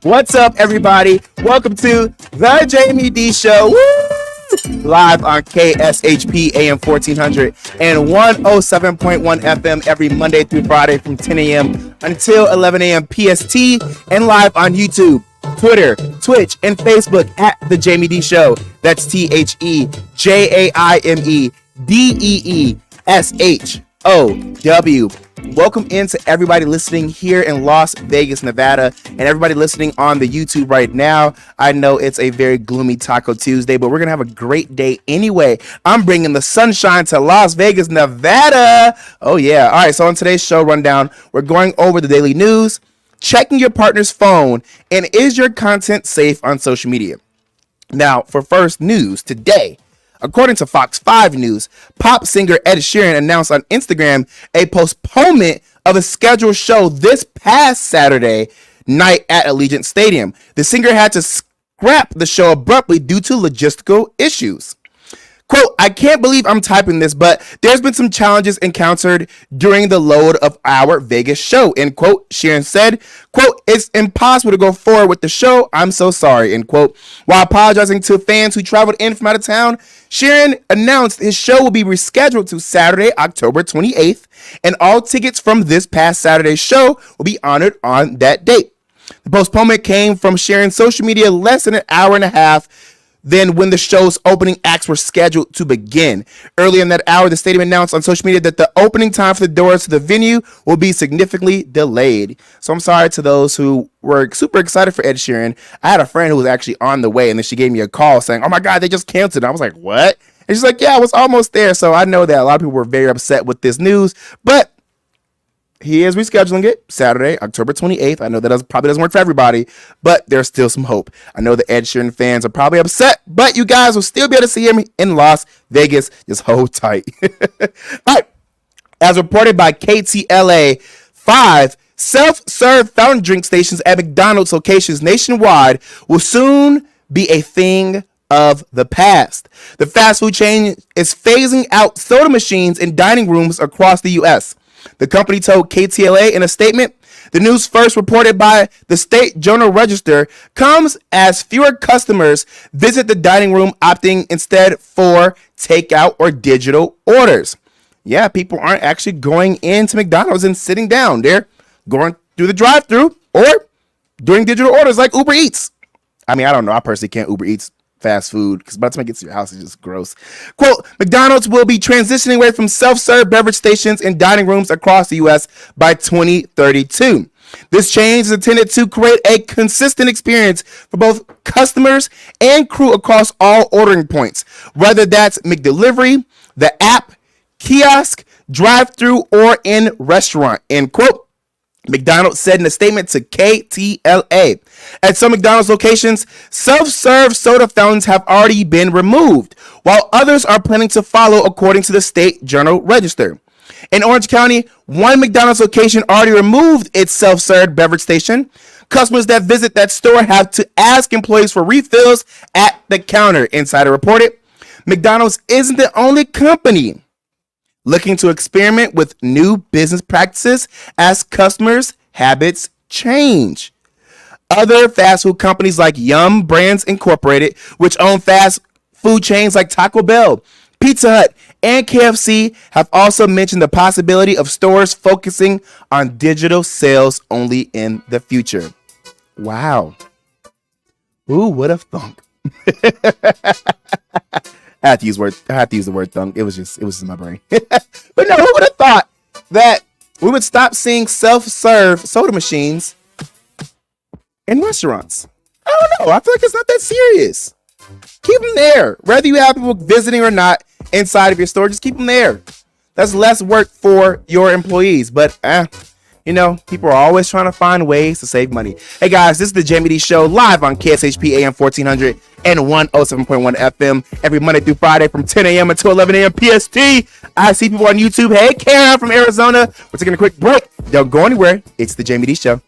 What's up, everybody? Welcome to the Jamie D Show. Woo! Live on KSHP AM 1400 and 107.1 FM every Monday through Friday from 10 a.m. until 11 a.m. PST, and live on YouTube, Twitter, Twitch, and Facebook at The Jamie D Show. That's TheJamieDeeshow. Welcome into everybody listening here in Las Vegas, Nevada, and everybody listening on the YouTube right now. I know it's a very gloomy Taco Tuesday, but we're going to have a great day anyway. I'm bringing the sunshine to Las Vegas, Nevada. Oh, yeah. All right. So on today's show rundown, we're going over the daily news, checking your partner's phone, and is your content safe on social media? Now, for first news today, according to Fox 5 News, pop singer Ed Sheeran announced on Instagram a postponement of a scheduled show this past Saturday night at Allegiant Stadium. The singer had to scrap the show abruptly due to logistical issues. Quote, I can't believe I'm typing this, but there's been some challenges encountered during the load of our Vegas show, end quote. Sheeran said, quote, it's impossible to go forward with the show. I'm so sorry, end quote. While apologizing to fans who traveled in from out of town, Sheeran announced his show will be rescheduled to Saturday, October 28th, and all tickets from this past Saturday's show will be honored on that date. The postponement came from Sheeran's social media less than an hour and a half than when the show's opening acts were scheduled to begin. Earlier in that hour, the stadium announced on social media that the opening time for the doors to the venue will be significantly delayed. So I'm sorry to those who were super excited for Ed Sheeran. I had a friend who was actually on the way, and then she gave me a call saying, oh my God, they just canceled. I was like, what? And she's like, yeah, I was almost there. So I know that a lot of people were very upset with this news, but he is rescheduling it Saturday, October 28th. I know that probably doesn't work for everybody, but there's still some hope. I know the Ed Sheeran fans are probably upset, but you guys will still be able to see him in Las Vegas. Just hold tight. All right. As reported by KTLA 5, self-serve fountain drink stations at McDonald's locations nationwide will soon be a thing of the past. The fast food chain is phasing out soda machines in dining rooms across the U.S. The company told KTLA in a statement, the news first reported by the State Journal Register comes as fewer customers visit the dining room, opting instead for takeout or digital orders. Yeah, people aren't actually going into McDonald's and sitting down. They're going through the drive-thru or doing digital orders like Uber Eats. I mean, I don't know. I personally can't Uber Eats fast food because by the time it gets to your house, it's just gross. Quote, McDonald's will be transitioning away from self-serve beverage stations in dining rooms across the U.S. by 2032. This change is intended to create a consistent experience for both customers and crew across all ordering points, whether that's McDelivery, the app, kiosk, drive-thru, or in restaurant, end quote. McDonald's said in a statement to KTLA. At some McDonald's locations, self-serve soda fountains have already been removed, while others are planning to follow, according to the State Journal Register. In Orange County, one McDonald's location already removed its self-serve beverage station. Customers that visit that store have to ask employees for refills at the counter, Insider reported. McDonald's isn't the only company looking to experiment with new business practices as customers' habits change. Other fast food companies like Yum Brands Incorporated, which own fast food chains like Taco Bell, Pizza Hut, and KFC, have also mentioned the possibility of stores focusing on digital sales only in the future. Wow. Ooh, what a thunk. I had to use the word thunk. It was just in my brain. But no, who would have thought that we would stop seeing self-serve soda machines in restaurants? I don't know. I feel like it's not that serious. Keep them there. Whether you have people visiting or not inside of your store, just keep them there. That's less work for your employees. But people are always trying to find ways to save money. Hey guys, this is the Jamie D Show live on KSHP AM 1400 and 107.1 FM every Monday through Friday from 10 a.m. until 11 a.m. PST. I see people on YouTube. Hey, Karen from Arizona. We're taking a quick break. Don't go anywhere. It's the Jamie D Show.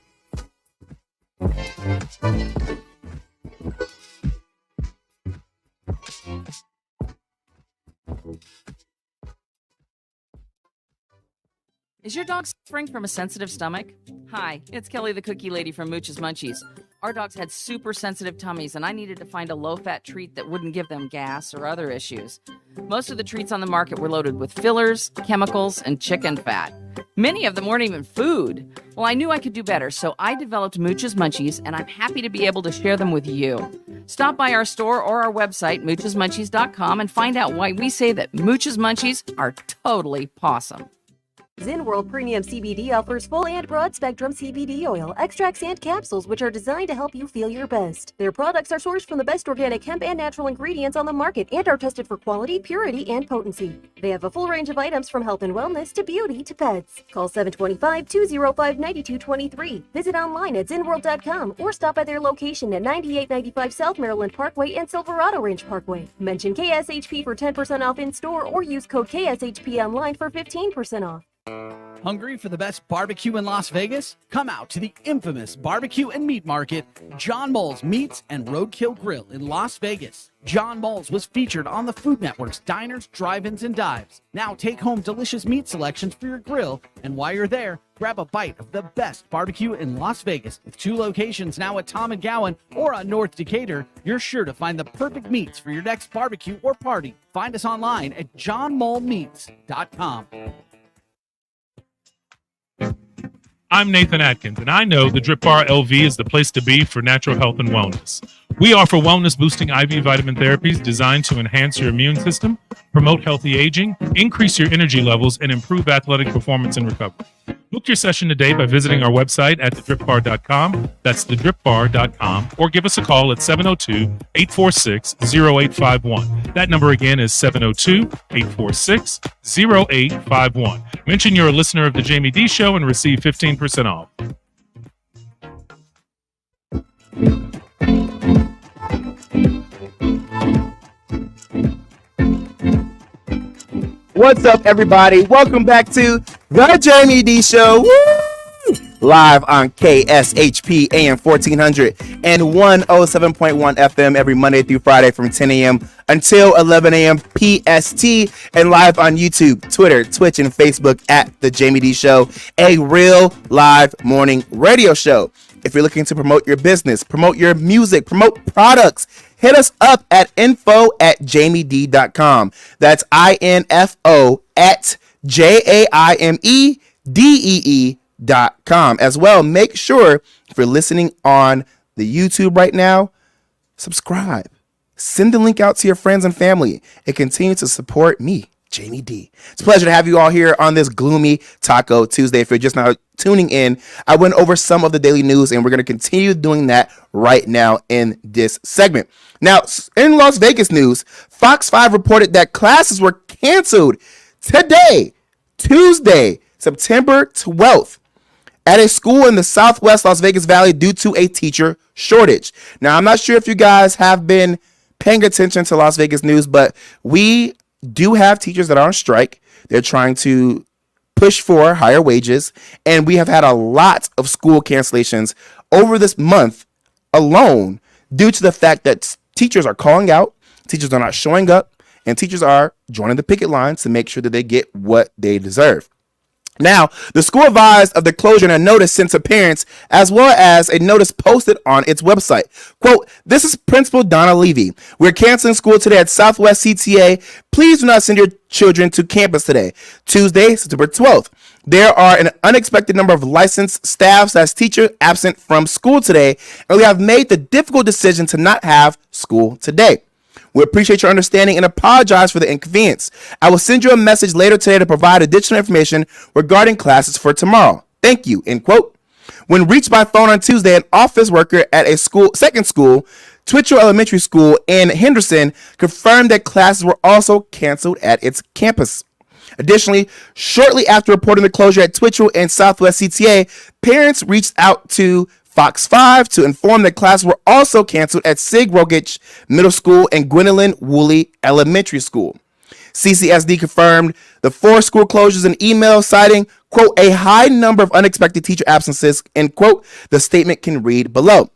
Is your dog suffering from a sensitive stomach? Hi, it's Kelly the Cookie Lady from Mooch's Munchies. Our dogs had super sensitive tummies, and I needed to find a low-fat treat that wouldn't give them gas or other issues. Most of the treats on the market were loaded with fillers, chemicals, and chicken fat. Many of them weren't even food. Well, I knew I could do better, so I developed Mooch's Munchies, and I'm happy to be able to share them with you. Stop by our store or our website, moochesmunchies.com, and find out why we say that Mooch's Munchies are totally pawsome. ZenWorld Premium CBD offers full and broad-spectrum CBD oil, extracts, and capsules, which are designed to help you feel your best. Their products are sourced from the best organic hemp and natural ingredients on the market and are tested for quality, purity, and potency. They have a full range of items from health and wellness to beauty to pets. Call 725-205-9223. Visit online at zenworld.com or stop by their location at 9895 South Maryland Parkway and Silverado Ranch Parkway. Mention KSHP for 10% off in-store or use code KSHP online for 15% off. Hungry for the best barbecue in Las Vegas? Come out to the infamous barbecue and meat market, John Mull's Meats and Roadkill Grill in Las Vegas. John Mull's was featured on the Food Network's Diners, Drive-Ins, and Dives. Now take home delicious meat selections for your grill, and while you're there, grab a bite of the best barbecue in Las Vegas. With 2 locations now at Tom and Gowan or on North Decatur, you're sure to find the perfect meats for your next barbecue or party. Find us online at johnmullmeats.com. I'm Nathan Atkins, and I know the Drip Bar LV is the place to be for natural health and wellness. We offer wellness-boosting IV vitamin therapies designed to enhance your immune system, promote healthy aging, increase your energy levels, and improve athletic performance and recovery. Book your session today by visiting our website at thedripbar.com. That's thedripbar.com, or give us a call at 702-846-0851. That number again is 702-846-0851. Mention you're a listener of The Jamie D Show and receive 15% off. What's up, everybody? Welcome back to The Jamie D Show. Woo! Live on KSHP AM 1400 and 107.1 FM every Monday through Friday from 10 a.m. until 11 a.m. PST, and live on YouTube, Twitter, Twitch, and Facebook at The Jamie D Show, a real live morning radio show. If you're looking to promote your business, promote your music, promote products, hit us up at info@jamied.com. That's info at JAIMEDEE.com. As well, make sure if you're listening on the YouTube right now, subscribe. Send the link out to your friends and family. It continues to support me, Jamie D. It's a pleasure to have you all here on this gloomy Taco Tuesday. If you're just now tuning in, I went over some of the daily news, and we're going to continue doing that right now in this segment. Now, in Las Vegas news, Fox 5 reported that classes were canceled today, Tuesday, September 12th, at a school in the Southwest Las Vegas Valley due to a teacher shortage. Now, I'm not sure if you guys have been paying attention to Las Vegas news, but we do have teachers that are on strike. They're trying to push for higher wages, and we have had a lot of school cancellations over this month alone due to the fact that teachers are calling out, teachers are not showing up, and teachers are joining the picket lines to make sure that they get what they deserve. Now, the school advised of the closure in a notice sent to parents, as well as a notice posted on its website. Quote, "This is Principal Donna Levy. We're canceling school today at Southwest CTA. Please do not send your children to campus today. Tuesday, September 12th. There are an unexpected number of licensed staffs as teachers absent from school today, and we have made the difficult decision to not have school today. We appreciate your understanding and apologize for the inconvenience. I will send you a message later today to provide additional information regarding classes for tomorrow. Thank you," end quote. When reached by phone on Tuesday, an office worker at a second school, Twitchell Elementary School in Henderson, confirmed that classes were also canceled at its campus. Additionally, shortly after reporting the closure at Twitchell and Southwest CTA, parents reached out to Fox 5 to inform that classes were also canceled at Sig Rogich Middle School and Gwendolyn Woolley Elementary School. CCSD confirmed the 4 school closures in email, citing, quote, "a high number of unexpected teacher absences," end quote. The statement can read below.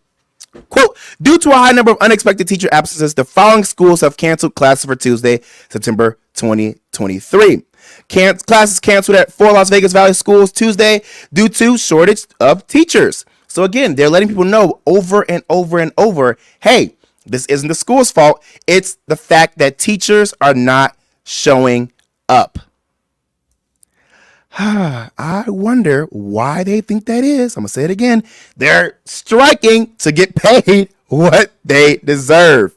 Quote, due to a high number of unexpected teacher absences, the following schools have canceled classes for Tuesday, September 2023. Classes canceled at 4 Las Vegas Valley schools Tuesday due to shortage of teachers. So again, they're letting people know over and over and over, hey, this isn't the school's fault. It's the fact that teachers are not showing up. I wonder why they think that is. I'm going to say it again. They're striking to get paid what they deserve.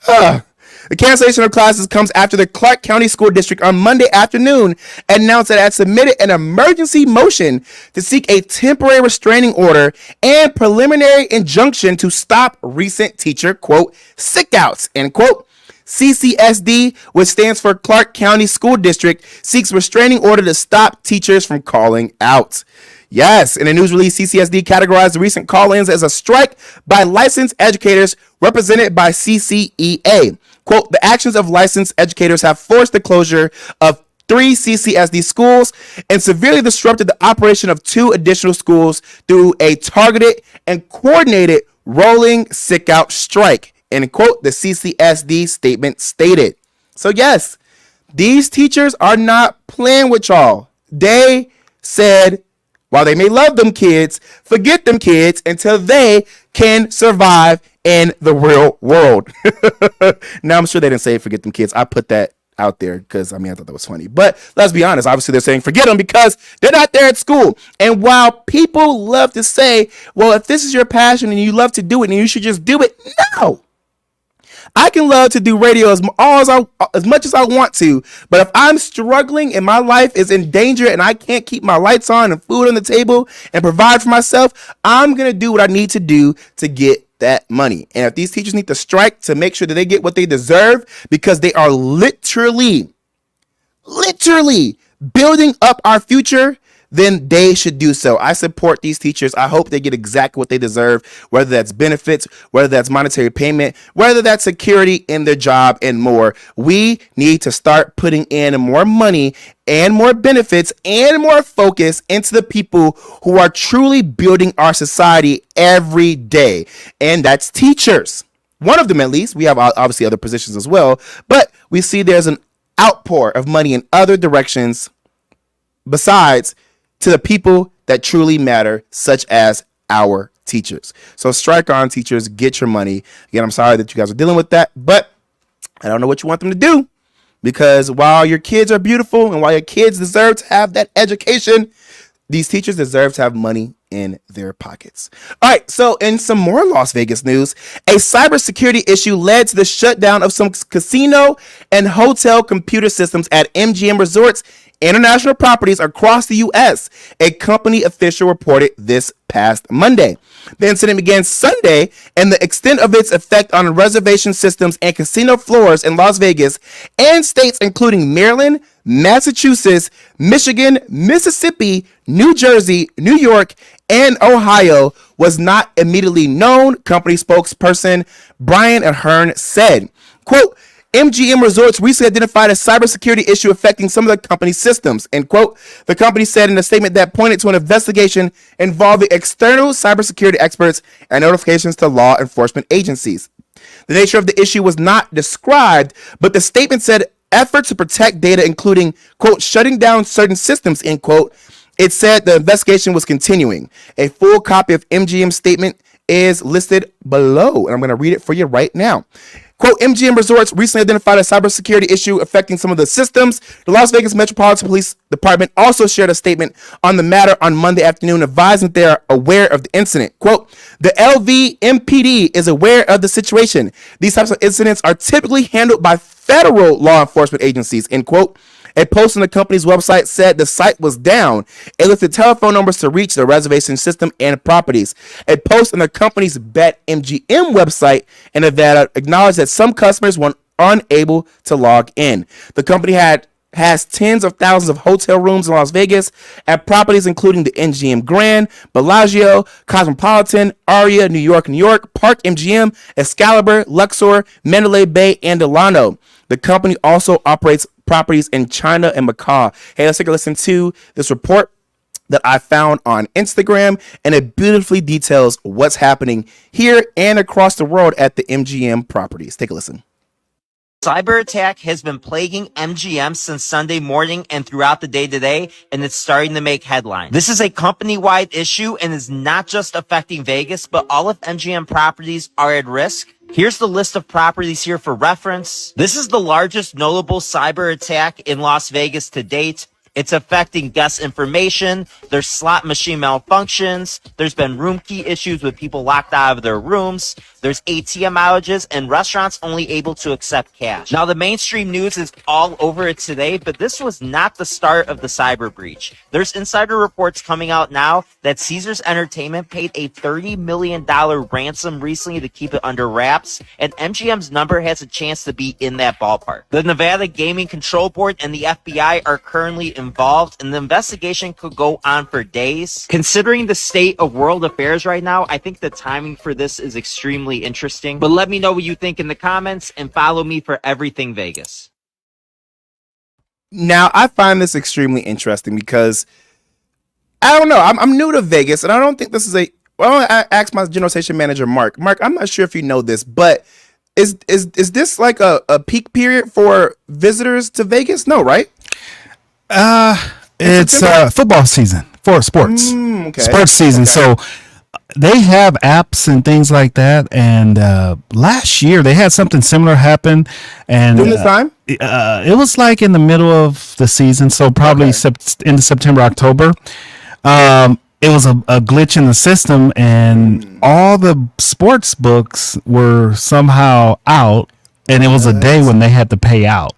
The cancellation of classes comes after the Clark County School District on Monday afternoon announced that it had submitted an emergency motion to seek a temporary restraining order and preliminary injunction to stop recent teacher, quote, sickouts, end quote. CCSD, which stands for Clark County School District, seeks restraining order to stop teachers from calling out. Yes, in a news release, CCSD categorized the recent call-ins as a strike by licensed educators represented by CCEA. Quote, the actions of licensed educators have forced the closure of 3 CCSD schools and severely disrupted the operation of 2 additional schools through a targeted and coordinated rolling sick-out strike. End quote, the CCSD statement stated. So yes, these teachers are not playing with y'all. They said, while they may love them kids, forget them kids until they can survive in the real world. Now, I'm sure they didn't say forget them kids. I put that out there because, I thought that was funny. But let's be honest. Obviously, they're saying forget them because they're not there at school. And while people love to say, well, if this is your passion and you love to do it and you should just do it, no. I can love to do radio as much as I want to, but if I'm struggling and my life is in danger and I can't keep my lights on and food on the table and provide for myself, I'm going to do what I need to do to get that money. And if these teachers need to strike to make sure that they get what they deserve because they are literally building up our future, then they should do so. I support these teachers. I hope they get exactly what they deserve, whether that's benefits, whether that's monetary payment, whether that's security in their job and more. We need to start putting in more money and more benefits and more focus into the people who are truly building our society every day. And that's teachers. One of them, at least. We have obviously other positions as well, but we see there's an outpour of money in other directions besides to the people that truly matter, such as our teachers. So strike on, teachers, get your money. Again, I'm sorry that you guys are dealing with that, but I don't know what you want them to do, because while your kids are beautiful and while your kids deserve to have that education, these teachers deserve to have money in their pockets. All right, so in some more Las Vegas news, a cybersecurity issue led to the shutdown of some casino and hotel computer systems at MGM Resorts International properties across the U.S., a company official reported this past Monday. The incident began Sunday, and the extent of its effect on reservation systems and casino floors in Las Vegas and states including Maryland, Massachusetts, Michigan, Mississippi, New Jersey, New York, and Ohio was not immediately known, company spokesperson Brian Ahern said. Quote, MGM Resorts recently identified a cybersecurity issue affecting some of the company's systems, end quote. The company said in a statement that pointed to an investigation involving external cybersecurity experts and notifications to law enforcement agencies. The nature of the issue was not described, but the statement said efforts to protect data, including, quote, shutting down certain systems, end quote. It said the investigation was continuing. A full copy of MGM's statement is listed below, and I'm going to read it for you right now. Quote, MGM Resorts recently identified a cybersecurity issue affecting some of the systems. The Las Vegas Metropolitan Police Department also shared a statement on the matter on Monday afternoon, advising they are aware of the incident. Quote, the LVMPD is aware of the situation. These types of incidents are typically handled by federal law enforcement agencies, end quote. A post on the company's website said the site was down. It listed telephone numbers to reach the reservation system and properties. A post on the company's BetMGM website in Nevada acknowledged that some customers were unable to log in. The company has tens of thousands of hotel rooms in Las Vegas at properties including the MGM Grand, Bellagio, Cosmopolitan, Aria, New York, Park MGM, Excalibur, Luxor, Mandalay Bay, and Delano. The company also operates properties in China and Macau. Hey, let's take a listen to this report that I found on Instagram, and it beautifully details what's happening here and across the world at the MGM properties. Take a listen. Cyber attack has been plaguing MGM since Sunday morning and throughout the day today, and it's starting to make headlines. This is a company-wide issue and is not just affecting Vegas, but all of MGM properties are at risk. Here's the list of properties here for reference. This is the largest notable cyber attack in Las Vegas to date. It's affecting guest information. There's slot machine malfunctions. There's been room key issues with people locked out of their rooms. There's ATM outages and restaurants only able to accept cash. Now, the mainstream news is all over it today, but this was not the start of the cyber breach. There's insider reports coming out now that Caesars Entertainment paid a $30 million ransom recently to keep it under wraps, and MGM's number has a chance to be in that ballpark. The Nevada Gaming Control Board and the FBI are currently involved, and the investigation could go on for days. Considering the state of world affairs right now, I think the timing for this is extremely interesting. But let me know what you think in the comments and follow me for everything Vegas. Now, I find this extremely interesting because I don't know. I'm new to Vegas, and I don't think this is well, I asked my general station manager, Mark. Mark, I'm not sure if you know this, but is this like a peak period for visitors to Vegas? No, right? It's football season for sports. Okay. Sports season. Okay. So they have apps and things like that. And last year they had something similar happen. And during this time, it was like in the middle of the season, so probably into September, October. It was a glitch in the system, and all the sports books were somehow out, and it was a day when they had to pay out.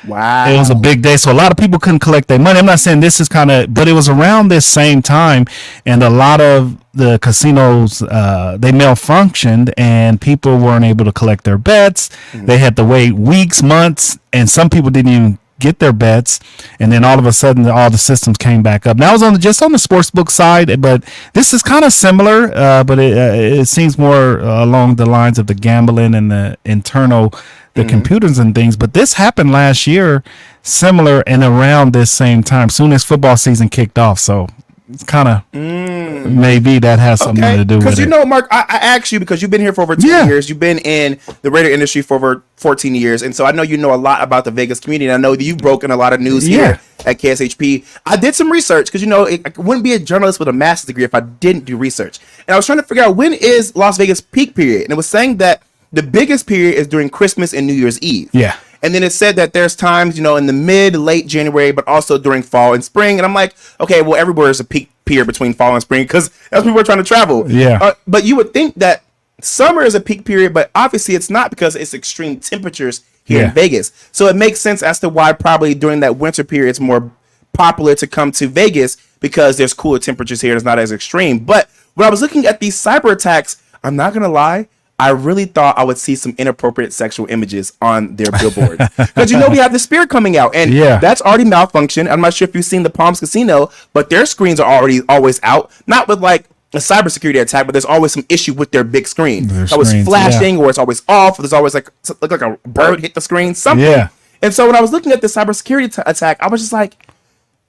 wow, It was a big day, so a lot of people couldn't collect their money. I'm not saying this is but it was around this same time, and a lot of the casinos, they malfunctioned, and people weren't able to collect their bets. They had to wait weeks, months, and some people didn't even get their bets, and then all of a sudden all the systems came back up. Now, it was just on the sportsbook side, but this is kind of similar, but it seems more along the lines of the gambling and the internal computers and things. But this happened last year, similar and around this same time, soon as football season kicked off. So it's kind of maybe that has something to do with it. Because you know, Mark, I asked you because you've been here for over 20 years. You've been in the radio industry for over 14 years, and so I know you know a lot about the Vegas community. And I know that you've broken a lot of news here at KSHP. I did some research because I wouldn't be a journalist with a master's degree if I didn't do research. And I was trying to figure out, when is Las Vegas peak period, and it was saying that the biggest period is during Christmas and New Year's Eve. Yeah. And then it said that there's times, in the late January, but also during fall and spring. And I'm like, okay, well, everywhere is a peak period between fall and spring because that's when people are trying to travel. Yeah. But you would think that summer is a peak period, but obviously it's not because it's extreme temperatures here in Vegas. So it makes sense as to why probably during that winter period it's more popular to come to Vegas because there's cooler temperatures here. It's not as extreme. But when I was looking at these cyber attacks, I'm not going to lie, I really thought I would see some inappropriate sexual images on their billboard. Because we have the Spirit coming out, and that's already malfunctioned. I'm not sure if you've seen the Palms Casino, but their screens are always out. Not with like a cybersecurity attack, but there's always some issue with their big screen. It's always flashing, or it's always off, or there's always like a bird hit the screen, something. Yeah. And so when I was looking at the cybersecurity attack, I was just like,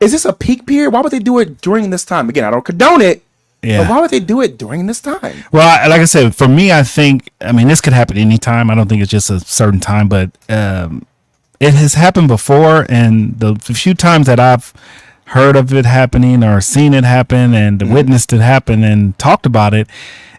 is this a peak period? Why would they do it during this time? Again, I don't condone it. Yeah. But why would they do it during this time? Well, like I said, for me, this could happen anytime. I don't think it's just a certain time, but it has happened before. And the few times that I've heard of it happening or seen it happen and witnessed it happen and talked about it,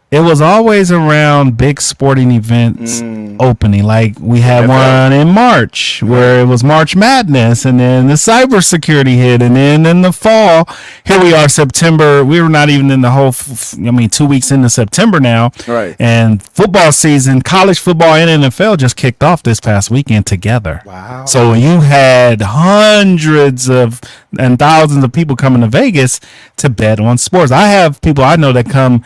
it was always around big sporting events opening. Like we had one in March where it was March Madness, and then the cybersecurity hit, and then in the fall, here we are, September. We were not even in the whole, 2 weeks into September now. Right. And football season, college football and NFL just kicked off this past weekend together. Wow. So you had hundreds and thousands of people coming to Vegas to bet on sports. I have people I know that come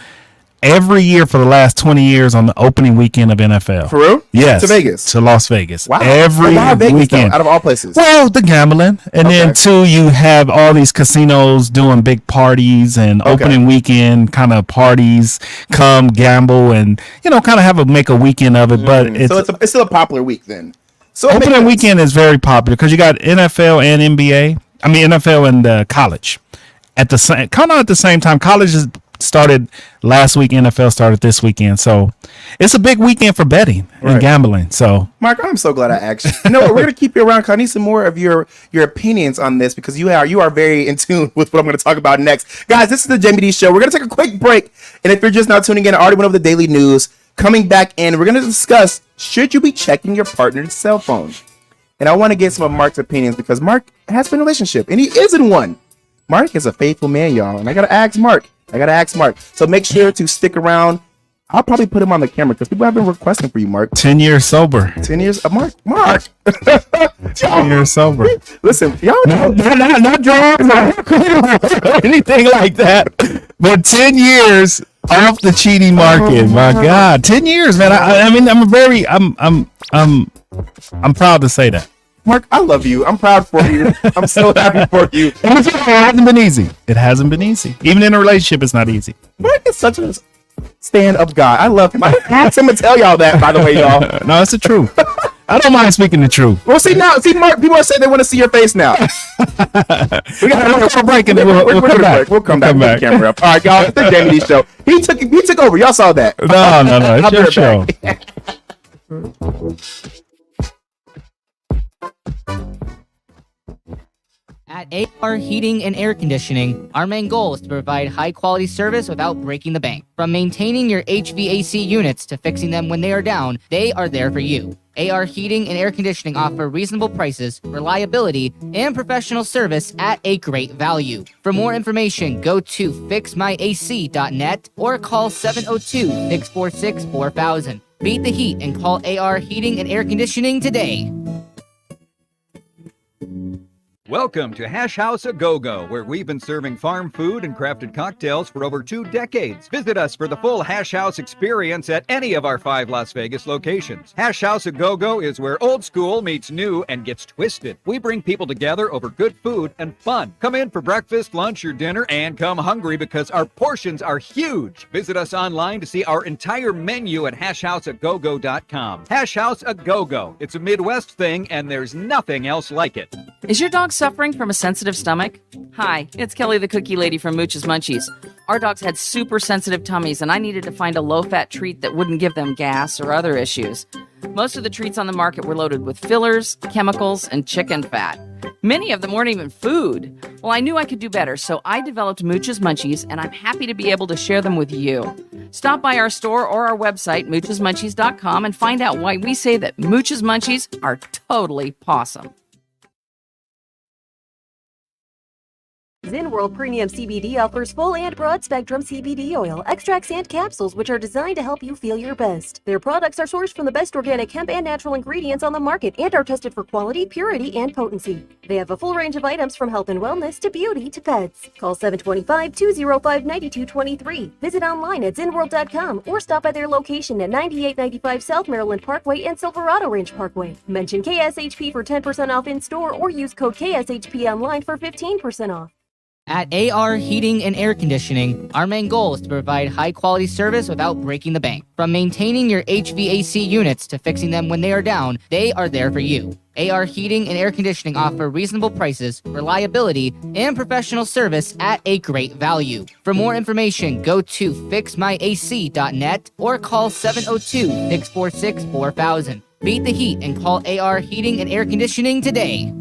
every year for the last 20 years on the opening weekend of NFL. For real? Yes. To Vegas? To Las Vegas. Wow. Every Why Vegas, weekend. though, out of all places? Well, the gambling. And then, too, you have all these casinos doing big parties and opening weekend kind of parties. Come gamble and, kind of make a weekend of it. But it's still a popular week then. So opening weekend is very popular because you got NFL and NBA. NFL and college. at the same, kind of at the same time. College is started last week, NFL started this weekend, so it's a big weekend for betting and gambling. So Mark, I'm so glad I asked you. You know what? We're gonna keep you around because I need some more of your opinions on this because you are very in tune with what I'm gonna talk about next. Guys, this is the Jamie D Show. We're gonna take a quick break, and if you're just now tuning in, I already went over the daily news. Coming back in, we're gonna discuss should you be checking your partner's cell phone, and I want to get some of Mark's opinions because Mark has been in a relationship and he is in one. Mark is a faithful man, y'all, and I gotta ask Mark. So make sure to stick around. I'll probably put him on the camera because people have been requesting for you, Mark. 10 years sober. 10 years, Mark. 10 years sober. Listen, y'all Not drugs or anything like that. But 10 years off the cheating market. My God, 10 years, man. I mean, I'm proud to say that. Mark, I love you. I'm proud for you. I'm so happy for you. It hasn't been easy. It hasn't been easy. Even in a relationship, it's not easy. Mark is such a stand-up guy. I love him. I asked him to tell y'all that, by the way, y'all. No, it's the truth. I don't mind speaking the truth. Well, see, Mark, people are saying they want to see your face now. We got a break and then we'll come back. We'll come back with the camera up. All right, y'all. It's the Jamie D Show. He took over. Y'all saw that. No. It's your show. At AR Heating and Air Conditioning, our main goal is to provide high-quality service without breaking the bank. From maintaining your HVAC units to fixing them when they are down, they are there for you. AR Heating and Air Conditioning offer reasonable prices, reliability, and professional service at a great value. For more information, go to fixmyac.net or call 702-646-4000. Beat the heat and call AR Heating and Air Conditioning today. Welcome to Hash House A Go-Go, where we've been serving farm food and crafted cocktails for over 2 decades. Visit us for the full Hash House experience at any of our 5 Las Vegas locations. Hash House A Go-Go is where old school meets new and gets twisted. We bring people together over good food and fun. Come in for breakfast, lunch, or dinner, and come hungry because our portions are huge. Visit us online to see our entire menu at hashhouseagogo.com. Hash House A Go-Go. It's a Midwest thing, and there's nothing else like it. Is your dog suffering from a sensitive stomach? Hi, it's Kelly the Cookie Lady from Mooch's Munchies. Our dogs had super sensitive tummies, and I needed to find a low-fat treat that wouldn't give them gas or other issues. Most of the treats on the market were loaded with fillers, chemicals, and chicken fat. Many of them weren't even food. Well, I knew I could do better, so I developed Mooch's Munchies, and I'm happy to be able to share them with you. Stop by our store or our website, moochesmunchies.com, and find out why we say that Mooch's Munchies are totally pawsome. Zen World Premium CBD offers full and broad spectrum CBD oil, extracts, and capsules which are designed to help you feel your best. Their products are sourced from the best organic hemp and natural ingredients on the market and are tested for quality, purity, and potency. They have a full range of items from health and wellness to beauty to pets. Call 725-205-9223. Visit online at zenworld.com or stop by their location at 9895 South Maryland Parkway and Silverado Range Parkway. Mention KSHP for 10% off in store or use code KSHP online for 15% off. At AR Heating and Air Conditioning, our main goal is to provide high-quality service without breaking the bank. From maintaining your HVAC units to fixing them when they are down, they are there for you. AR Heating and Air Conditioning offer reasonable prices, reliability, and professional service at a great value. For more information, go to fixmyac.net or call 702-646-4000. Beat the heat and call AR Heating and Air Conditioning today.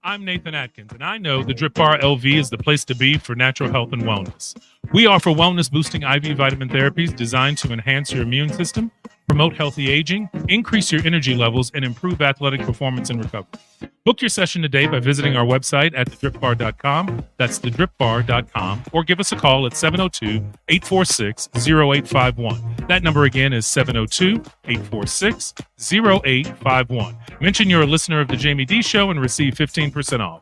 I'm Nathan Atkins, and I know the Drip Bar LV is the place to be for natural health and wellness. We offer wellness-boosting IV vitamin therapies designed to enhance your immune system, promote healthy aging, increase your energy levels, and improve athletic performance and recovery. Book your session today by visiting our website at thedripbar.com. That's thedripbar.com, or give us a call at 702-846-0851. That number again is 702-846-0851. Mention you're a listener of the Jamie D Show and receive 15% off.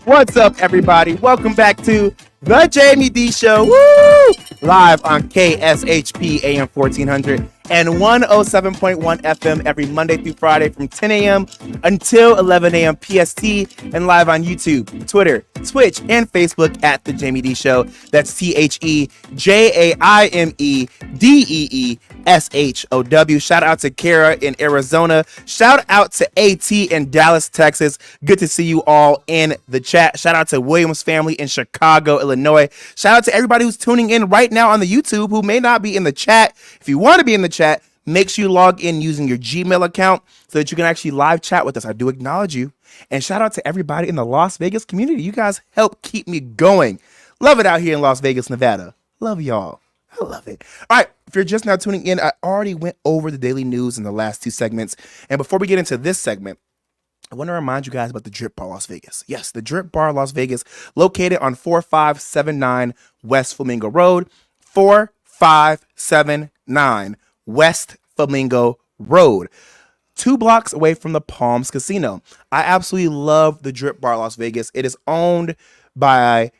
What's up, everybody? Welcome back to the Jamie D Show. Woo! Live on KSHP AM 1400 and 107.1 FM every Monday through Friday from 10 a.m. until 11 a.m. PST, and live on YouTube, Twitter, Twitch, and Facebook at The Jamie D Show. That's TheJaimieDeeshow. Shout out to Kara in Arizona. Shout out to AT in Dallas, Texas. Good to see you all in the chat. Shout out to Williams family in Chicago, Illinois. Shout out to everybody who's tuning in right now on the YouTube who may not be in the chat. If you want to be in the chat, make sure you log in using your Gmail account so that you can actually live chat with us. I do acknowledge you. And shout out to everybody in the Las Vegas community. You guys help keep me going. Love it out here in Las Vegas, Nevada. Love y'all. I love it. All right. If you're just now tuning in, I already went over the daily news in the last 2 segments. And before we get into this segment, I want to remind you guys about the Drip Bar Las Vegas. Yes, the Drip Bar Las Vegas, located on 4579 West Flamingo Road. 4579 West Flamingo Road. 2 blocks away from the Palms Casino. I absolutely love the Drip Bar Las Vegas. It is owned by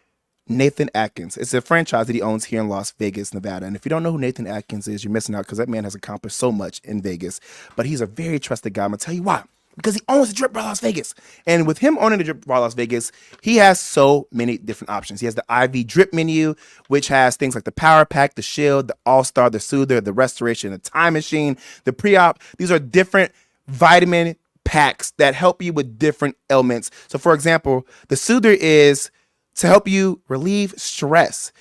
Nathan Atkins. It's a franchise that he owns here in Las Vegas, Nevada. And if you don't know who Nathan Atkins is, you're missing out because that man has accomplished so much in Vegas. But he's a very trusted guy. I'm going to tell you why. Because he owns the Drip Bar Las Vegas. And with him owning the Drip Bar Las Vegas, he has so many different options. He has the IV Drip menu, which has things like the Power Pack, the Shield, the All-Star, the Soother, the Restoration, the Time Machine, the Pre-Op. These are different vitamin packs that help you with different ailments. So, for example, the Soother is to help you relieve stress.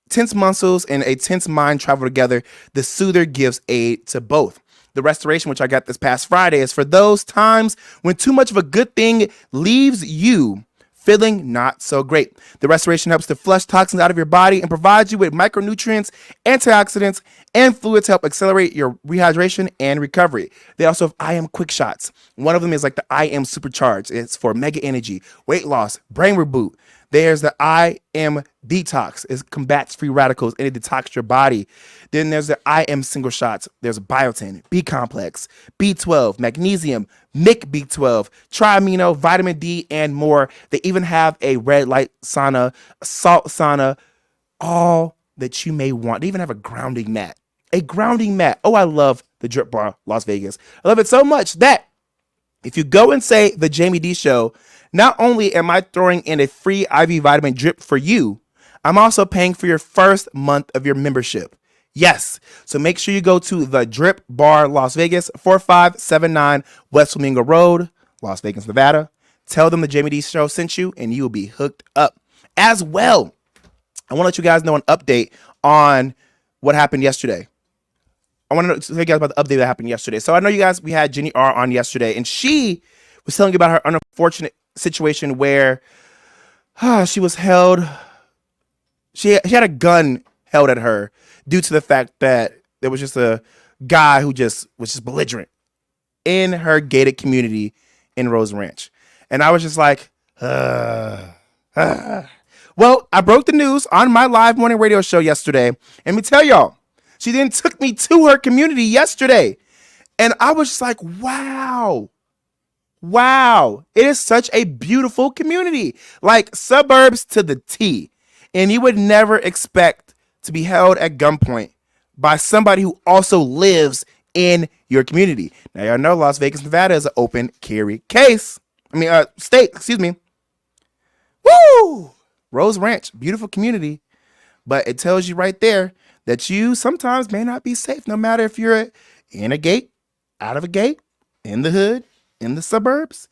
Tense muscles and a tense mind travel together. The Soother gives aid to both. The Restoration, which I got this past Friday, is for those times when too much of a good thing leaves you feeling not so great. The Restoration helps to flush toxins out of your body and provides you with micronutrients, antioxidants, and fluids to help accelerate your rehydration and recovery. They also have I Am Quick Shots. One of them is like the I Am Supercharged. It's for mega energy, weight loss, brain reboot. There's the I Am Detox. It combats free radicals and it detoxes your body. Then there's the I Am Single Shots. There's biotin, B complex, B12, magnesium, MIC B12, triamino, vitamin D, and more. They even have a red light sauna, a salt sauna, all that you may want. They even have a grounding mat. A grounding mat. Oh, I love the Drip Bar Las Vegas. I love it so much that if you go and say The Jamie D Show, not only am I throwing in a free IV vitamin drip for you, I'm also paying for your first month of your membership. Yes. So make sure you go to the Drip Bar Las Vegas, 4579 West Flamingo Road, Las Vegas, Nevada. Tell them the Jamie D Show sent you and you will be hooked up. As well, I want to let you guys know an update on what happened yesterday. I want to tell you guys about the update that happened yesterday. So I know you guys, we had Jenny R on yesterday, and she was telling you about her unfortunate situation where she was held. She had a gun held at her due to the fact that there was just a guy who was just belligerent in her gated community in Rose Ranch. And I was just like, Well, I broke the news on my live morning radio show yesterday. And let me tell y'all, she then took me to her community yesterday. And I was just like, wow. It is such a beautiful community. Like suburbs to the T. And you would never expect to be held at gunpoint by somebody who also lives in your community. Now, y'all know Las Vegas, Nevada is an open carry state, excuse me. Woo! Rose Ranch, beautiful community. But it tells you right there that you sometimes may not be safe, no matter if you're in a gate, out of a gate, in the hood, in the suburbs.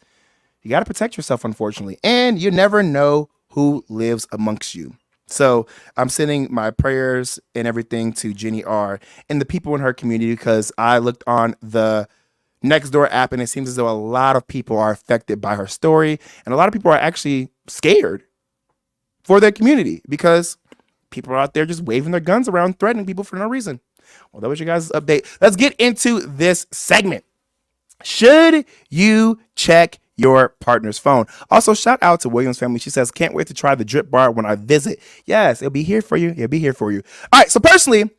You got to protect yourself, unfortunately. And you never know who lives amongst you. So I'm sending my prayers and everything to Jenny R and the people in her community, because I looked on the Nextdoor app and it seems as though a lot of people are affected by her story. And a lot of people are actually scared for their community because people are out there just waving their guns around, threatening people for no reason. Well, that was your guys' update. Let's get into this segment. Should you check your partner's phone? Also, shout out to Williams family. She says, can't wait to try the Drip Bar when I visit. Yes, it'll be here for you. It'll be here for you. All right. So personally, I'm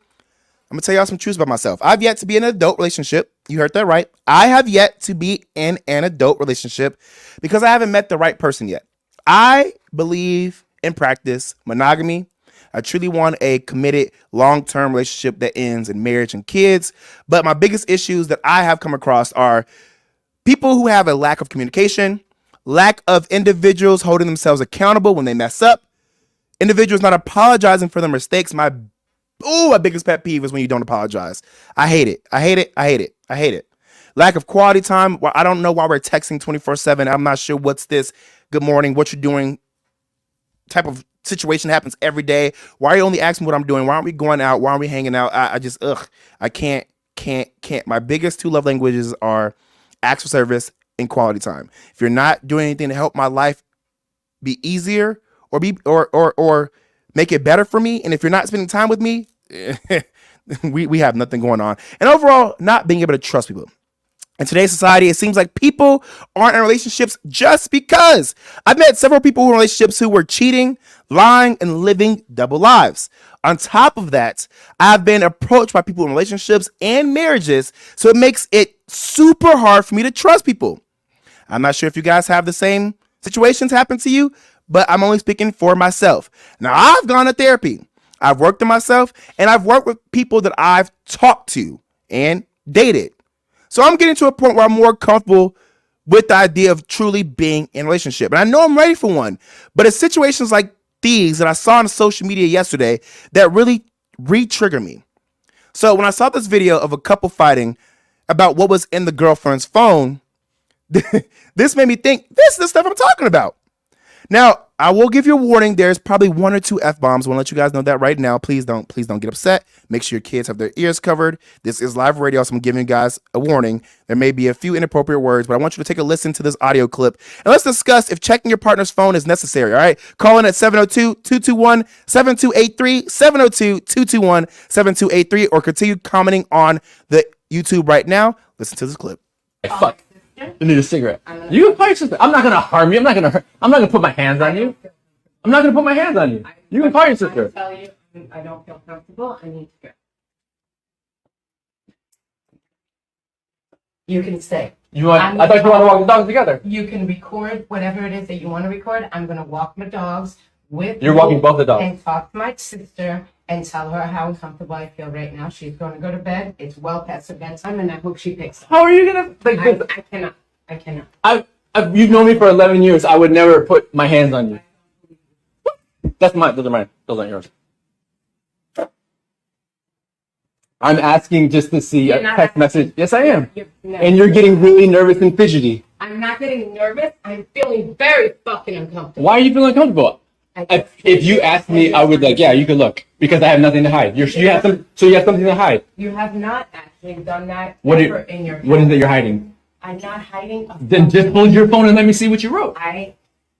going to tell y'all some truths about myself. I've yet to be in an adult relationship. You heard that right. I have yet to be in an adult relationship because I haven't met the right person yet. I believe in practice monogamy. I truly want a committed long-term relationship that ends in marriage and kids. But my biggest issues that I have come across are people who have a lack of communication, lack of individuals holding themselves accountable when they mess up, individuals not apologizing for their mistakes. My biggest pet peeve is when you don't apologize. I hate it. I hate it. I hate it. I hate it. Lack of quality time. I don't know why we're texting 24/7. I'm not sure what's this good morning, what you're doing type of situation happens every day. Why are you only asking what I'm doing? Why aren't we going out? Why aren't we hanging out? I just, I can't. My biggest two love languages are acts of service and quality time. If you're not doing anything to help my life be easier or make it better for me, and if you're not spending time with me, we have nothing going on. And overall, not being able to trust people. In today's society, it seems like people aren't in relationships just because. I've met several people who are in relationships who were cheating, lying, and living double lives. On top of that, I've been approached by people in relationships and marriages, so it makes it super hard for me to trust people. I'm not sure if you guys have the same situations happen to you, but I'm only speaking for myself. Now, I've gone to therapy. I've worked on myself, and I've worked with people that I've talked to and dated. So I'm getting to a point where I'm more comfortable with the idea of truly being in a relationship. And I know I'm ready for one, but it's situations like these that I saw on social media yesterday that really re-trigger me. So when I saw this video of a couple fighting about what was in the girlfriend's phone, this made me think, this is the stuff I'm talking about. Now, I will give you a warning. There's probably one or two F-bombs. I want to let you guys know that right now. Please don't get upset. Make sure your kids have their ears covered. This is live radio, so I'm giving you guys a warning. There may be a few inappropriate words, but I want you to take a listen to this audio clip. And let's discuss if checking your partner's phone is necessary, all right? Call in at 702-221-7283, 702-221-7283, or continue commenting on the YouTube right now. Listen to this clip. Fuck. You need a cigarette. You can call your sister. I'm not gonna harm you. I'm not gonna put my hands on you. I'm not gonna put my hands on you. You can call your sister. I tell you, I don't feel comfortable. I need to go. You can stay. I thought you want to walk the dogs together. You can record whatever it is that you want to record. I'm gonna walk my dogs with. You're walking both the dogs. And talk to my sister and tell her how uncomfortable I feel right now. She's going to go to bed. It's well past her bedtime, and I hope she picks up. How are you gonna? I cannot. You've known me for 11 years. I would never put my hands on you. That's mine. Those are mine. Those aren't yours. I'm asking just to see a text message. Yes, I am. And you're getting really nervous and fidgety. I'm not getting nervous. I'm feeling very fucking uncomfortable. Why are you feeling uncomfortable? If you asked me, I would yeah, you could look because I have nothing to hide. You have something to hide. You have not actually done that What is it you're hiding? I'm not hiding. Then just hold your phone and let me see what you wrote. I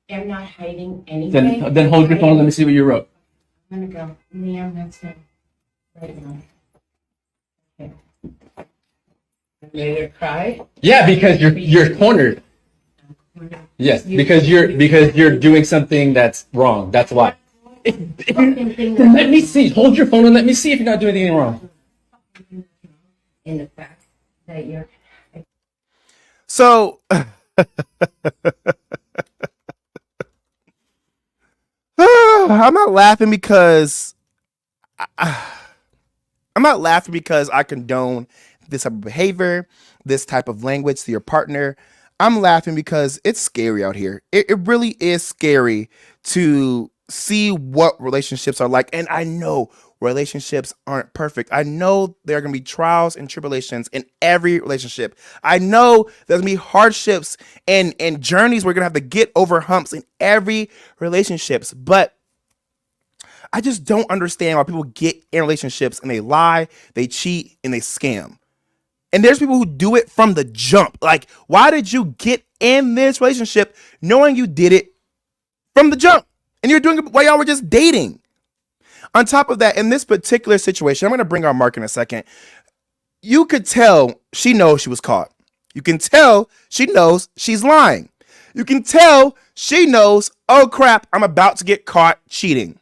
am not hiding anything. Then hold your phone and let me see what you wrote. I'm gonna go. Yeah, that's it. Right now. Okay. Ready to cry? Yeah, because you're cornered. Yes, because you're doing something that's wrong. That's why. Then let me see. Hold your phone and let me see if you're not doing anything wrong. In the fact that you're. So, I'm not laughing because I condone this type of behavior, this type of language to your partner. I'm laughing because it's scary out here. It really is scary to see what relationships are like. And I know relationships aren't perfect. I know there are going to be trials and tribulations in every relationship. I know there's going to be hardships and journeys we're going to have to get over humps in every relationships. But I just don't understand why people get in relationships and they lie, they cheat, and they scam. And there's people who do it from the jump. Like, why did you get in this relationship knowing you did it from the jump? And you're doing it while y'all were just dating. On top of that, in this particular situation, I'm going to bring on Mark in a second. You could tell she knows she was caught. You can tell she knows she's lying. You can tell she knows, oh crap, I'm about to get caught cheating.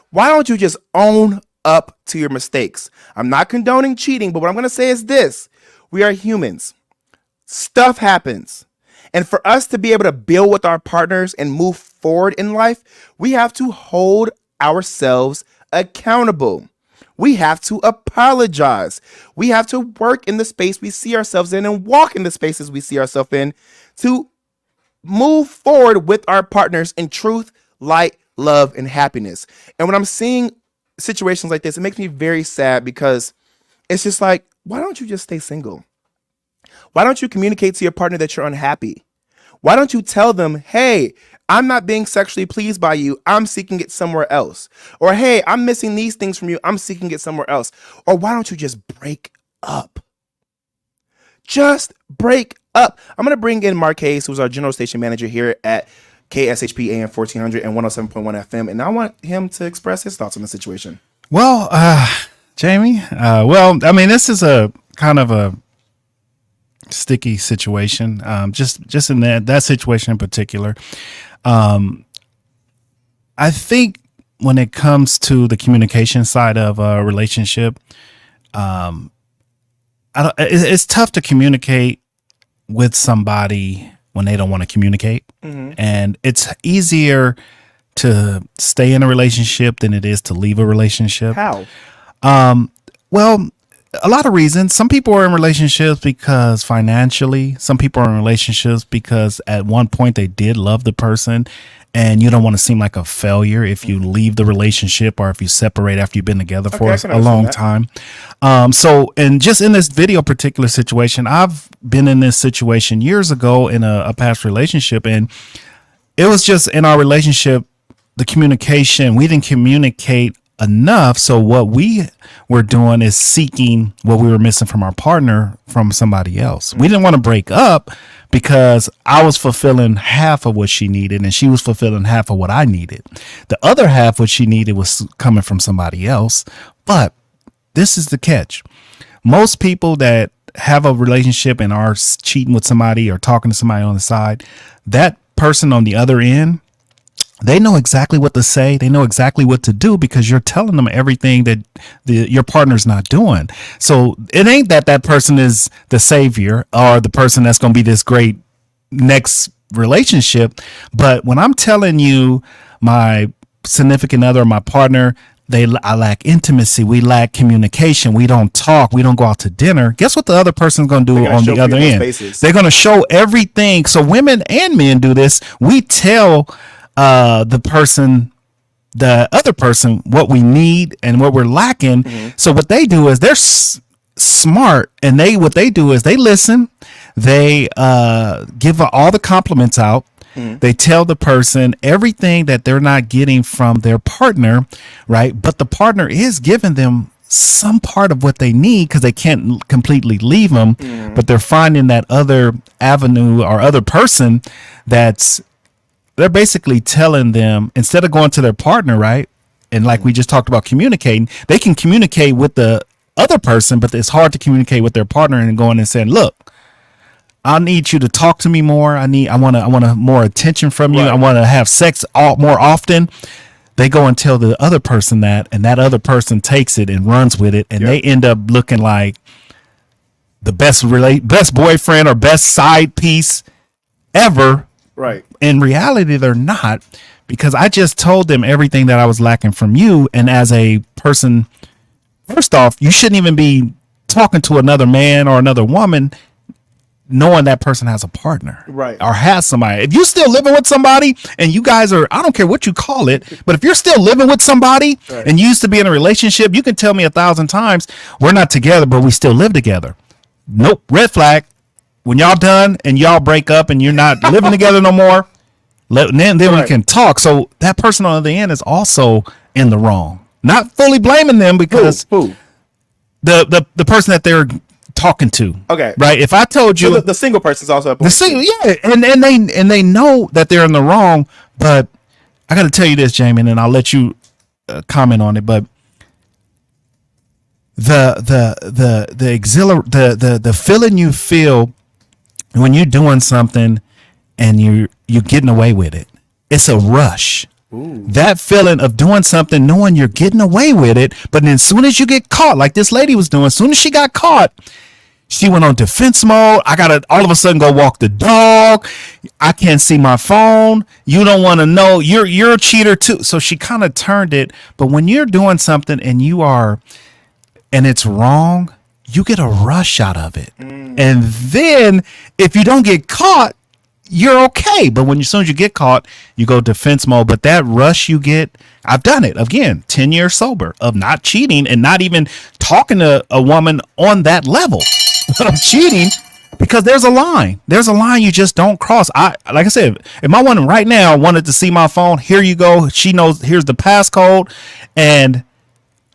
Why don't you just own up to your mistakes? I'm not condoning cheating, but what I'm going to say is this. We are humans. Stuff happens. And for us to be able to build with our partners and move forward in life, we have to hold ourselves accountable. We have to apologize. We have to work in the space we see ourselves in and walk in the spaces we see ourselves in to move forward with our partners in truth, light, love, and happiness. And when I'm seeing situations like this, it makes me very sad because it's just like, why don't you just stay single? Why don't you communicate to your partner that you're unhappy? Why don't you tell them, hey, I'm not being sexually pleased by you. I'm seeking it somewhere else. Or, hey, I'm missing these things from you. I'm seeking it somewhere else. Or why don't you just break up? Just break up. I'm going to bring in Mark Hayes, who's our general station manager here at KSHP AM 1400 and 107.1 FM. And I want him to express his thoughts on the situation. Well, Jamie, I mean, this is a kind of a sticky situation. Just in that situation in particular. I think when it comes to the communication side of a relationship, it's tough to communicate with somebody when they don't want to communicate. Mm-hmm. And it's easier to stay in a relationship than it is to leave a relationship. How? Well, a lot of reasons. Some people are in relationships because financially. Some people are in relationships because at one point they did love the person, and you don't want to seem like a failure if you leave the relationship or if you separate after you've been together for a long time. So, and just in this video particular situation, I've been in this situation years ago in a past relationship, and it was just in our relationship, the communication, we didn't communicate enough. So what we were doing is seeking what we were missing from our partner from somebody else. We didn't want to break up because I was fulfilling half of what she needed and she was fulfilling half of what I needed. The other half, what she needed, was coming from somebody else. But this is the catch. Most people that have a relationship and are cheating with somebody or talking to somebody on the side, that person on the other end, they know exactly what to say. They know exactly what to do because you're telling them everything that your partner's not doing. So it ain't that person is the savior or the person that's going to be this great next relationship. But when I'm telling you my significant other, my partner, I lack intimacy. We lack communication. We don't talk. We don't go out to dinner. Guess what the other person's going to do on the other end? They're going to show everything. So women and men do this. We tell the other person what we need and what we're lacking. Mm-hmm. So what they do is they're smart, and what they do is they listen. They give all the compliments out. Mm-hmm. They tell the person everything that they're not getting from their partner, right? But the partner is giving them some part of what they need because they can't completely leave them. Mm-hmm. But they're finding that other avenue or other person they're basically telling them, instead of going to their partner, right? And like we just talked about communicating, they can communicate with the other person, but it's hard to communicate with their partner and going and saying, look, I need you to talk to me more. I want more attention from you. Right. I want to have sex more often. They go and tell the other person that, and that other person takes it and runs with it. And they end up looking like the best boyfriend or best side piece ever. Right. In reality, they're not, because I just told them everything that I was lacking from you. And as a person, first off, you shouldn't even be talking to another man or another woman knowing that person has a partner, right, or has somebody. If you're still living with somebody and you guys are, I don't care what you call it, but if you're still living with somebody and you used to be in a relationship, you can tell me 1,000 times, we're not together, but we still live together. Nope. Red flag. When y'all done and y'all break up and you're not living together no more, then we can talk. So that person on the other end is also in the wrong. Not fully blaming them because who? The person that they're talking to. Okay. Right. If I told you so the single person is also the single, yeah, and they know that they're in the wrong. But I got to tell you this, Jamie, and I'll let you comment on it. But the feeling you feel when you're doing something and you're getting away with it, it's a rush. Ooh. That feeling of doing something, knowing you're getting away with it, but then as soon as you get caught, like this lady was doing, as soon as she got caught, She went on defense mode. I gotta all of a sudden go walk the dog. I can't see my phone. You don't want to know. You're a cheater too. So she kind of turned it. But when you're doing something and it's wrong, you get a rush out of it. And then if you don't get caught, you're okay. But as soon as you get caught, you go defense mode. But that rush you get, I've done it again, 10 years sober of not cheating and not even talking to a woman on that level of cheating, because there's a line. There's a line you just don't cross. Like I said, if my woman right now wanted to see my phone, here you go. She knows, here's the passcode, and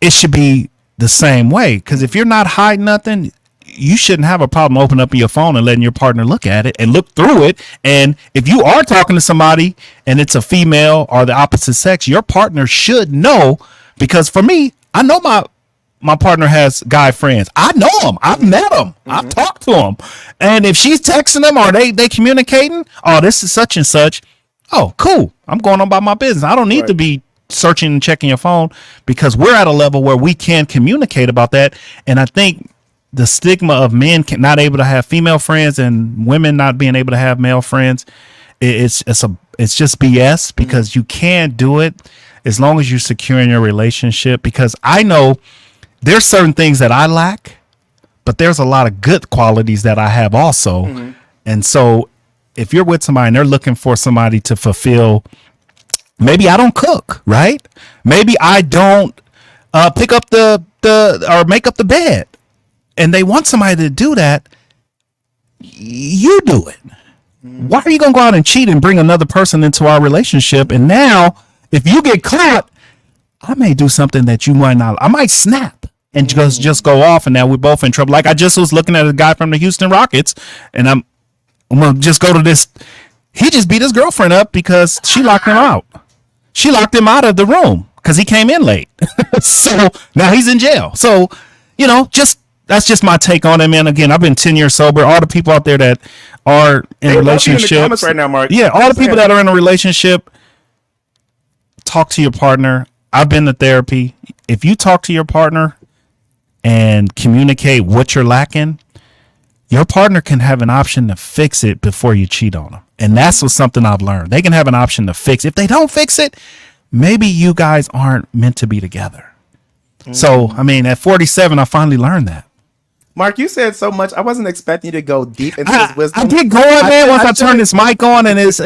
it should be the same way. Because if you're not hiding nothing, you shouldn't have a problem opening up your phone and letting your partner look at it and look through it. And if you are talking to somebody and it's a female or the opposite sex, your partner should know. Because for me, I know my partner has guy friends. I know them. I've met them. I've talked to them. And if she's texting them or they communicating, oh, this is such and such. Oh, cool. I'm going on about my business. I don't need to be searching and checking your phone, because we're at a level where we can communicate about that. And I think the stigma of men not able to have female friends and women not being able to have male friends, it's just BS, because you can't do it as long as you're secure in your relationship. Because I know there's certain things that I lack, but there's a lot of good qualities that I have also. And so if you're with somebody and they're looking for somebody to fulfill, maybe I don't cook, right? Maybe I don't pick up or make up the bed, and they want somebody to do that. You do it. Why are you going to go out and cheat and bring another person into our relationship? And now if you get caught, I may do something that you might not. I might snap and just go off, and now we're both in trouble. Like I just was looking at a guy from the Houston Rockets, and I'm going to just go to this. He just beat his girlfriend up because she locked him out. She locked him out of the room because he came in late. So now he's in jail. So, that's just my take on it, man. Again, I've been 10 years sober. All the people out there that are in relationships right now, Mark. Yeah, all the people that are in a relationship, talk to your partner. I've been to therapy. If you talk to your partner and communicate what you're lacking, your partner can have an option to fix it before you cheat on them. And that's something I've learned. They can have an option to fix it. If they don't fix it, maybe you guys aren't meant to be together. So, at 47, I finally learned that. Mark, you said so much. I wasn't expecting you to go deep into this wisdom. I get going, man. Once I turn this mic on, and it's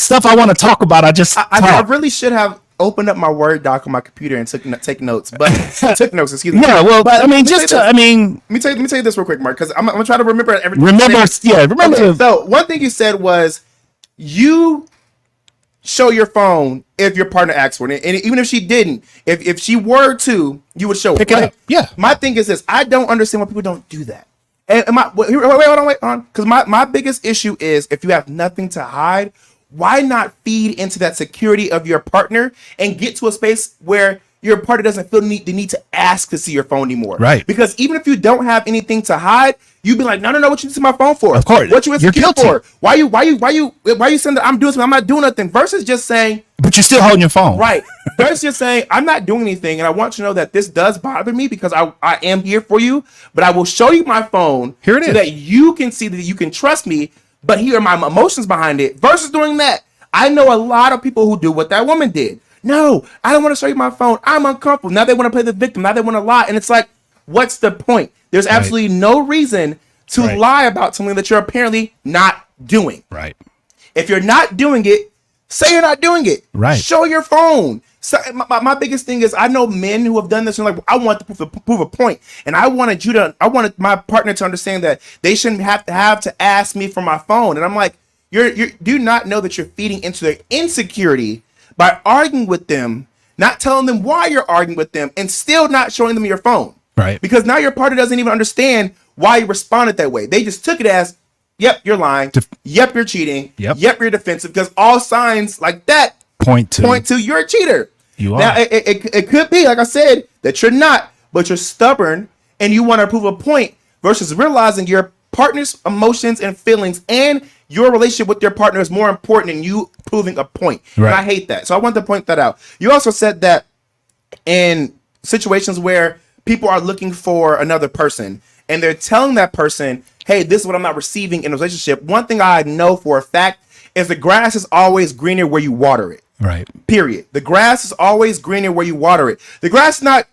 stuff I want to talk about. I really should have opened up my Word doc on my computer and take notes, but took notes. Excuse me. Yeah, well, but let me tell you this real quick, Mark, because I'm gonna try to remember everything. Remember. Okay, so one thing you said was you show your phone if your partner asks for it, and even if she didn't, if she were to, you would show it. Pick it up. Yeah. My thing is this: I don't understand why people don't do that. And wait on, because my biggest issue is if you have nothing to hide, why not feed into that security of your partner and get to a space where your partner doesn't feel the need to ask to see your phone anymore? Right. Because even if you don't have anything to hide, you'd be like, no, what you see my phone for? Of course. What you insecure You're guilty. for? Why you saying that I'm doing something? I'm not doing nothing. Versus just saying, but you're still holding your phone. right. Versus just saying, I'm not doing anything, and I want you to know that this does bother me because I am here for you, but I will show you my phone Here it so is. that you can see that you can trust me, but here are my emotions behind it. Versus doing that. I know a lot of people who do what that woman did. No, I don't want to show you my phone. I'm uncomfortable. Now they want to play the victim. Now they want to lie. And it's like, what's the point? There's absolutely no reason to lie about something that you're apparently not doing. Right. If you're not doing it, say you're not doing it. Right. Show your phone. So my biggest thing is I know men who have done this and like, I want to prove a point. And I wanted my partner to understand that they shouldn't have to ask me for my phone. And I'm like, you do not know that you're feeding into their insecurity by arguing with them, not telling them why you're arguing with them, and still not showing them your phone. Right. Because now your partner doesn't even understand why you responded that way. They just took it as, yep, you're lying. Yep, you're cheating. Yep, you're defensive. Because all signs like that point to you're a cheater. You are. Now, it could be, like I said, that you're not, but you're stubborn and you want to prove a point versus realizing your partner's emotions and feelings and your relationship with your partner is more important than you proving a point. Right. And I hate that. So I want to point that out. You also said that in situations where people are looking for another person and they're telling that person, hey, this is what I'm not receiving in a relationship, one thing I know for a fact is the grass is always greener where you water it. Right. Period. The grass is always greener where you water it. The grass is not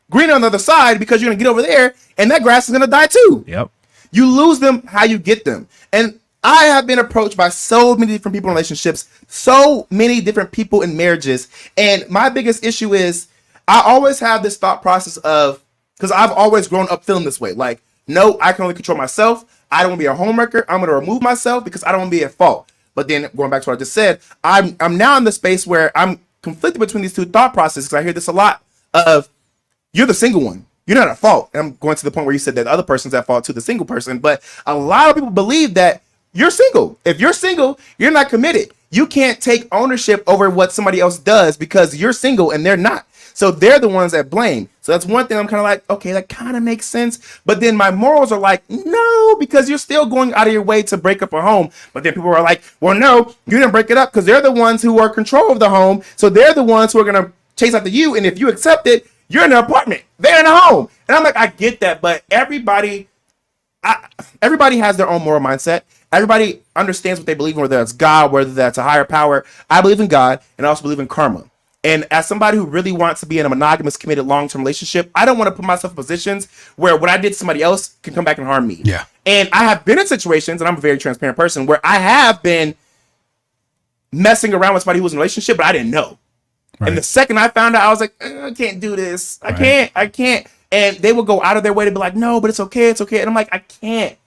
greener on the other side because you're going to get over there and that grass is going to die too. Yep. You lose them how you get them. And I have been approached by so many different people in relationships, so many different people in marriages. And my biggest issue is I always have this thought process of, because I've always grown up feeling this way. Like, no, I can only control myself. I don't want to be a homewrecker. I'm going to remove myself because I don't want to be at fault. But then going back to what I just said, I'm now in the space where I'm conflicted between these two thought processes. Because I hear this a lot of, you're the single one. You're not at fault. And I'm going to the point where you said that the other person's at fault to the single person. But a lot of people believe that you're single. If you're single, you're not committed. You can't take ownership over what somebody else does because you're single and they're not. So they're the ones that blame. So that's one thing I'm kind of like, okay, that kind of makes sense. But then my morals are like, no, because you're still going out of your way to break up a home. But then people are like, well, no, you didn't break it up because they're the ones who are in control of the home. So they're the ones who are going to chase after you. And if you accept it, you're in an apartment. They're in a home. And I'm like, I get that. But everybody has their own moral mindset. Everybody understands what they believe in, whether that's God, whether that's a higher power. I believe in God and I also believe in karma. And as somebody who really wants to be in a monogamous, committed, long-term relationship, I don't want to put myself in positions where what I did to somebody else can come back and harm me. Yeah. And I have been in situations, and I'm a very transparent person, where I have been messing around with somebody who was in a relationship, but I didn't know. Right. And the second I found out, I was like, I can't do this. I can't. And they would go out of their way to be like, no, but it's okay. It's okay. And I'm like, I can't.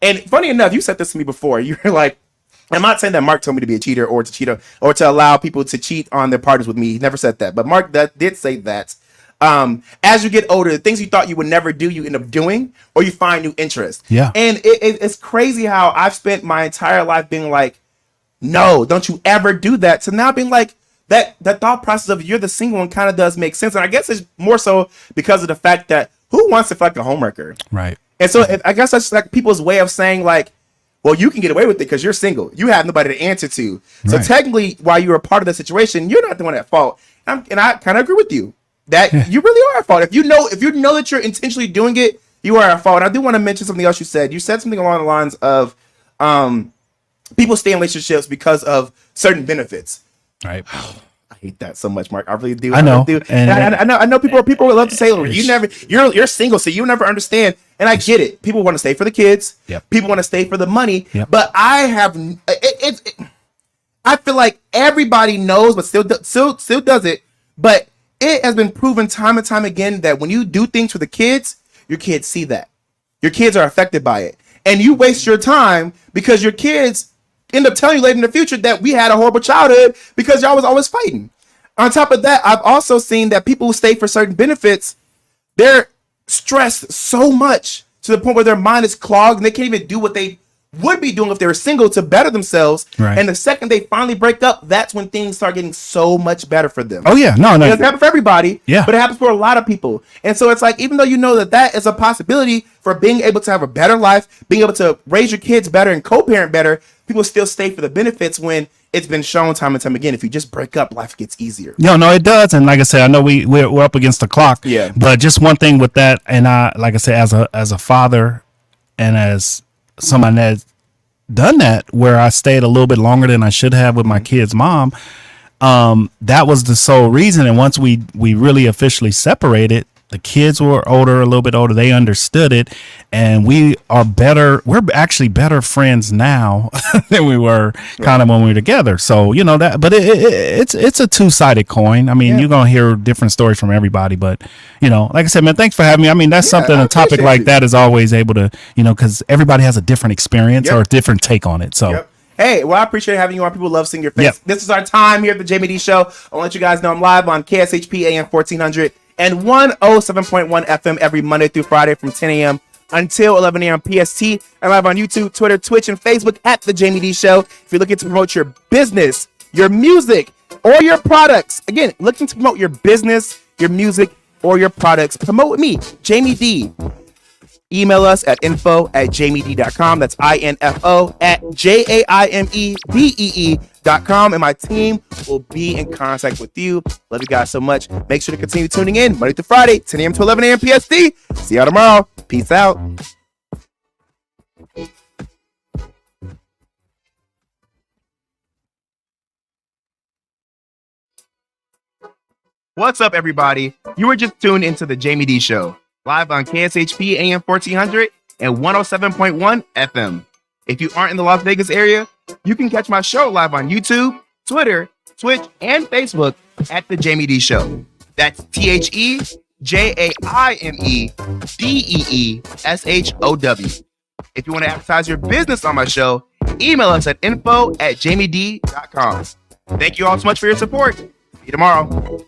And funny enough, you said this to me before. You were like, I'm not saying that Mark told me to be a cheater or to cheat or to allow people to cheat on their partners with me. He never said that. But Mark did say that. As you get older, the things you thought you would never do, you end up doing, or you find new interest. Yeah. And it's crazy how I've spent my entire life being like, no, don't you ever do that. So now being like, that thought process of you're the single one kind of does make sense. And I guess it's more so because of the fact that who wants to feel like a homewrecker? Right. And so I guess that's like people's way of saying like, well, you can get away with it because you're single. You have nobody to answer to. So Right. technically, while you're a part of the situation, you're not the one at fault. And I kind of agree with you that you really are at fault. If you know that you're intentionally doing it, you are at fault. And I do want to mention something else you said. You said something along the lines of people stay in relationships because of certain benefits. Right. I hate that so much, Mark. I really do. I know. really do. And I know people would love to say, you're single, so you never understand. And I get it. People want to stay for the kids. Yep. People want to stay for the money. Yep. But I have I feel like everybody knows, but still does it. But it has been proven time and time again that when you do things for the kids, your kids see that. Your kids are affected by it. And you waste your time because your kids end up telling you later in the future that we had a horrible childhood because y'all was always fighting. On top of that, I've also seen that people who stay for certain benefits, they're stressed so much to the point where their mind is clogged and they can't even do what they would be doing if they were single to better themselves. Right. And the second they finally break up, that's when things start getting so much better for them. Oh yeah. No. It doesn't happen for everybody, Yeah. but it happens for a lot of people. And so it's like, even though you know that is a possibility for being able to have a better life, being able to raise your kids better and co-parent better, people still stay for the benefits when it's been shown time and time again. If you just break up, life gets easier. No, it does. And like I said, I know we're up against the clock. Yeah. But just one thing with that, and like I said, as a father and as someone that's done that, where I stayed a little bit longer than I should have with my kid's mom, that was the sole reason. And once we really officially separated, the kids were a little bit older. They understood it, and we're actually better friends now than we were kind of when we were together. So, you know that, but it's a two-sided coin. I mean, you're going to hear different stories from everybody, but you know, like I said, man, thanks for having me. I mean, that's something, a topic like that is always able to, you know, cause everybody has a different experience or a different take on it. So. Yep. Hey, well, I appreciate having you on. People love seeing your face. Yep. This is our time here at the Jamie D Show. I'll let you guys know I'm live on KSHP AM 1400 and 107.1 FM every Monday through Friday from 10 a.m. until 11 a.m. PST. I'm live on YouTube, Twitter, Twitch, and Facebook at the Jamie D Show. If you're looking to promote your business, your music, or your products, again, looking to promote your business, your music, or your products, promote with me, Jamie D. Email us at info@jamiedee.com. That's info@JAIMEDEE.com. And my team will be in contact with you. Love you guys so much. Make sure to continue tuning in Monday through Friday, 10 a.m. to 11 a.m. PST. See y'all tomorrow. Peace out. What's up, everybody? You were just tuned into the Jamie D Show, live on KSHP AM 1400 and 107.1 FM. If you aren't in the Las Vegas area, you can catch my show live on YouTube, Twitter, Twitch, and Facebook at The Jamie D Show. That's TheJamieDeeshow. If you want to advertise your business on my show, email us at info@jamied.com. Thank you all so much for your support. See you tomorrow.